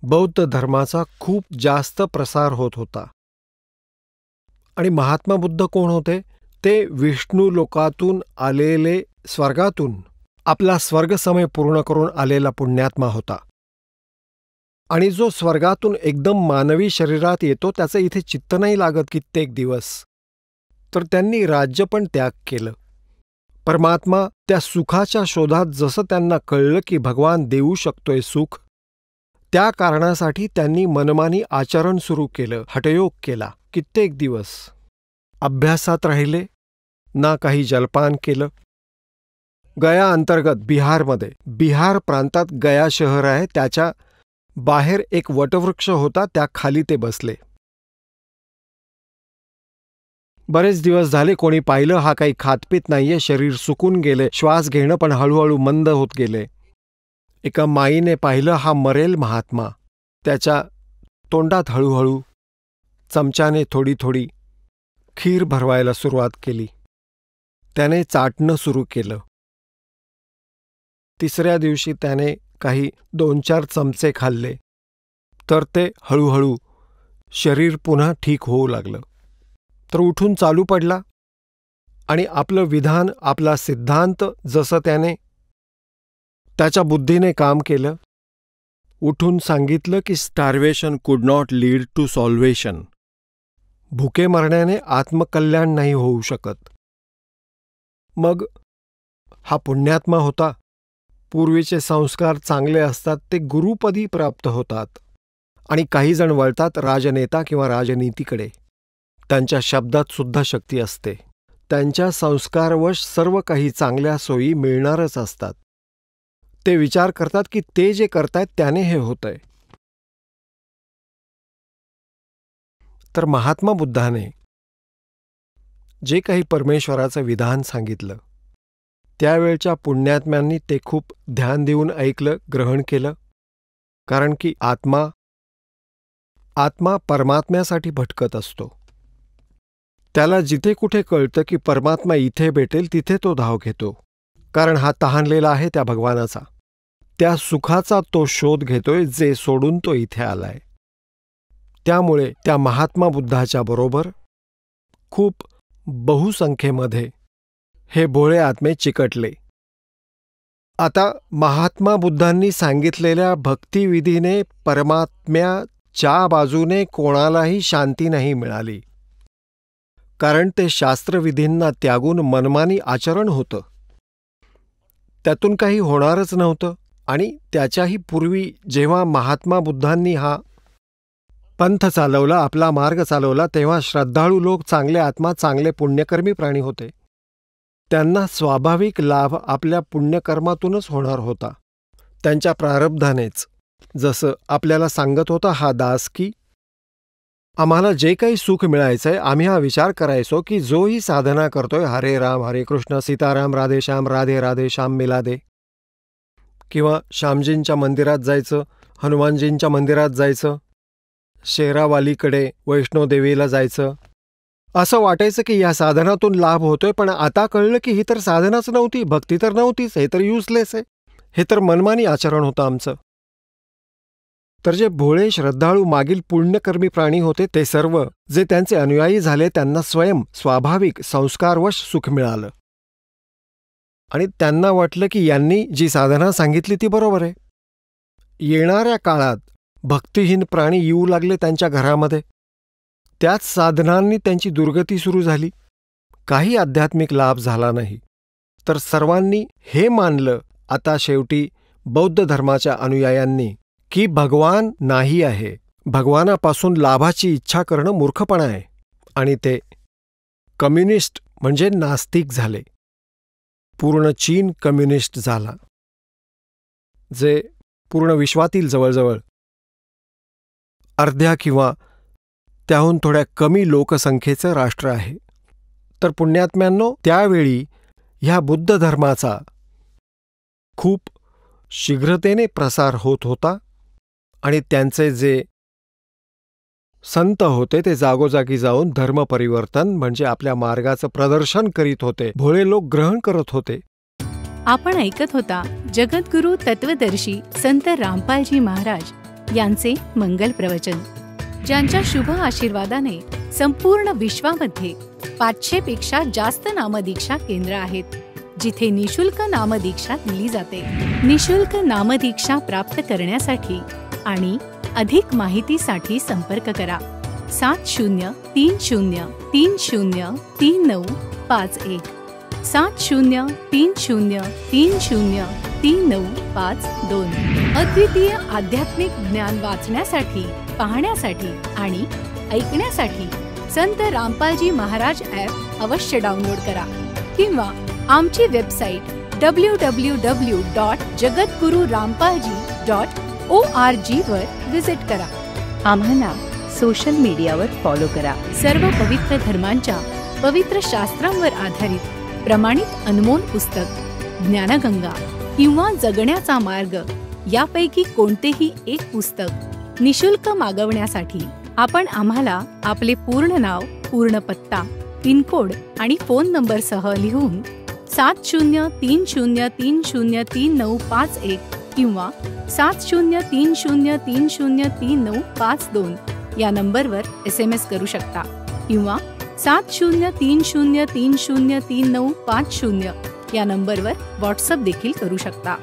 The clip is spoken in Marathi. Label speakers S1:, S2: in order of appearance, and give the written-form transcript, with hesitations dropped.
S1: बौद्ध धर्माचा खूप जास्त प्रसार होत होता. आणि महात्मा बुद्ध कोण होते? ते विष्णू लोकातून आलेले, स्वर्गातून आपला स्वर्गसमय पूर्ण करून आलेला पुण्यात्मा होता. आणि जो स्वर्गातून एकदम मानवी शरीरात येतो त्याचं इथे चित्त नाही लागत कित्येक दिवस. तर त्यांनी राज्य पण त्याग केलं. परमात्मा त्या सुखाच्या शोधात जसं त्यांना कळलं की भगवान देऊ शकतोय सुख, त्या कारणासाठी त्यांनी मनमानी आचरण सुरू केलं, हठयोग केला. कित्येक दिवस अभ्यासात राहिले, ना काही जलपान केलं. गया अंतर्गत बिहारमध्ये, बिहार प्रांतात गया शहर आहे, त्याच्या बाहेर एक वटवृक्ष होता, त्या खाली ते बसले. बरेच दिवस झाले कोणी पाहिलं हा काही खातपीत नाहीये, शरीर सुकून गेले, श्वास घेणं पण हळूहळू मंद होत गेले. एका माईने पाहिलं हा मरेल महात्मा. त्याच्या तोंडात हळूहळू चमच्याने थोडी थोडी खीर भरवायला सुरुवात केली. त्याने चाटणं सुरू केलं. तिसऱ्या दिवशी त्याने काही 2-4 चमचे खाल्ले, तर ते हळूहळू शरीर पुन्हा ठीक होऊ लागलं. तर उठून चालू पडला आणि आपलं विधान, आपला सिद्धांत जसं त्याने त्याच्या बुद्धीने काम केलं. उठून सांगितलं की स्टार्वेशन कुड नॉट लीड टू सॉल्वेशन. भुके मरण्याने आत्मकल्याण नाही होऊ शकत. मग हा पुण्यात्मा होता. पूर्वीचे संस्कार चांगले असतात ते गुरुपदी प्राप्त होतात. आणि काही जण वळतात राजनेता किंवा राजनीतीकडे. त्यांच्या शब्दात सुद्धा शक्ती असते. त्यांच्या संस्कारवश सर्व काही चांगल्या सोयी मिळणारच असतात. ते विचार करतात की ते जे करतायत त्याने हे होतंय. तर महात्मा बुद्धाने जे काही परमेश्वराचं विधान सांगितलं, त्यावेळच्या पुण्यात्म्यांनी ते खूप ध्यान देऊन ऐकलं, ग्रहण केलं. कारण की आत्मा परमात्म्यासाठी भटकत असतो. त्याला जिथे कुठे कळतं की परमात्मा इथे भेटेल तिथे तो धाव घेतो. कारण हा तहानलेला आहे त्या भगवानाचा. त्या सुखाचा तो शोध घेतोय जे सोडून तो इथे आलाय. त्यामुळे त्या महात्मा बुद्धाच्या बरोबर खूप बहुसंख्येमध्ये हे भोळे आत्मे चिकटले. आता महात्मा बुद्धांनी सांगितलेल्या भक्तिविधीने परमात्म्याच्या बाजूने कोणालाही शांती नाही मिळाली. कारण ते शास्त्रविधींना त्यागून मनमानी आचरण होतं. त्यातून काही होणारच नव्हतं. आणि त्याच्याही पूर्वी जेव्हा महात्मा बुद्धांनी हा पंथ चालवला, आपला मार्ग चालवला, तेव्हा श्रद्धाळू लोक, चांगले आत्मा, चांगले पुण्यकर्मी प्राणी होते. त्यांना स्वाभाविक लाभ आपल्या पुण्यकर्मातूनच होणार होता, त्यांच्या प्रारब्धानेच. जसं आपल्याला सांगत होता हा दास की आम्हाला जे काही सुख मिळायचंय, आम्ही हा विचार करायचो की जोही साधना करतोय, हरे राम हरे कृष्ण, सीताराम राधे श्याम, राधे राधे श्याम मिलादे, किंवा श्यामजींच्या मंदिरात जायचं, हनुमानजींच्या मंदिरात जायचं, शेरावालीकडे वैष्णोदेवीला जायचं, असं वाटायचं की या साधनातून लाभ होतोय. पण आता कळलं की ही तर साधनाच नव्हती, भक्ती तर नव्हतीच, हे तर युजलेस आहे, हे तर मनमानी आचरण होतं आमचं. तर जे भोळे श्रद्धाळू मागील पुण्यकर्मी प्राणी होते ते सर्व जे त्यांचे अनुयायी झाले त्यांना स्वयं स्वाभाविक संस्कारवश सुख मिळालं. आणि त्यांना वाटलं की यांनी जी साधना सांगितली ती बरोबर आहे. येणाऱ्या काळात भक्तिहीन प्राणी येऊ लागले त्यांच्या घरामध्ये. त्याच साधनांनी त्यांची दुर्गती सुरू झाली. काही आध्यात्मिक लाभ झाला नाही. तर सर्वांनी हे मानलं आता शेवटी बौद्ध धर्माच्या अनुयायांनी की भगवान नाही आहे, भगवानापासून लाभाची इच्छा करणं मूर्खपणा आहे. आणि ते कम्युनिस्ट म्हणजे नास्तिक झाले. पूर्ण चीन कम्युनिस्ट झाला, जे पूर्ण विश्वातील जवळजवळ अर्ध्या किंवा त्याहून थोड्या कमी लोकसंख्येचं राष्ट्र आहे. तर पुण्यात्म्यांनो, त्यावेळी ह्या बुद्ध धर्माचा खूप शीघ्रतेने प्रसार होत होता. आणि त्यांचे जे संत होते ते जागोजागी जाऊन धर्मपरिवर्तन म्हणजे आपल्या मार्गाचं प्रदर्शन करीत होते. भोळे लोक ग्रहण करत होते.
S2: आपण ऐकत होता जगद्गुरू तत्वदर्शी संत रामपालजी महाराज यांचे मंगल प्रवचन, ज्यांच्या शुभ आशीर्वादाने संपूर्ण विश्वामध्ये 500 पेक्षा जास्त नामदीक्षा केंद्र आहेत, जिथे निशुल्क नामदीक्षा दिली जाते. निशुल्क नामदीक्षा प्राप्त करण्यासाठी आणि अधिक माहितीसाठी संपर्क करा 7030303951 7030303952. अद्वितीय आध्यात्मिक ज्ञान वाचण्यासाठी, पाहण्यासाठी आणि ऐकण्यासाठी संत रामपालजी महाराज ॲप अवश्य डाउनलोड करा किंवा आमची वेबसाईट www.jagadgururampalji.org वर विजिट करा. आम्हाला सोशल मीडियावर फॉलो करा. सर्व पवित्र धर्मांच्या पवित्र शास्त्रांवर आधारित प्रमाणित अनमोल पुस्तक ज्ञानगंगा किंवा जगण्याचा मार्ग यापैकी कोणतेही एक पुस्तक निशुल्क मागवण्यासाठी आपण आम्हाला आपले पूर्ण नाव, पूर्ण पत्ता, पिनकोड आणि फोन नंबरसह लिहून 7030303951 किंवा 7030303952 या नंबरवर SMS करू शकता किंवा 7030303950 या नंबरवर व्हॉट्सअप देखील करू शकता.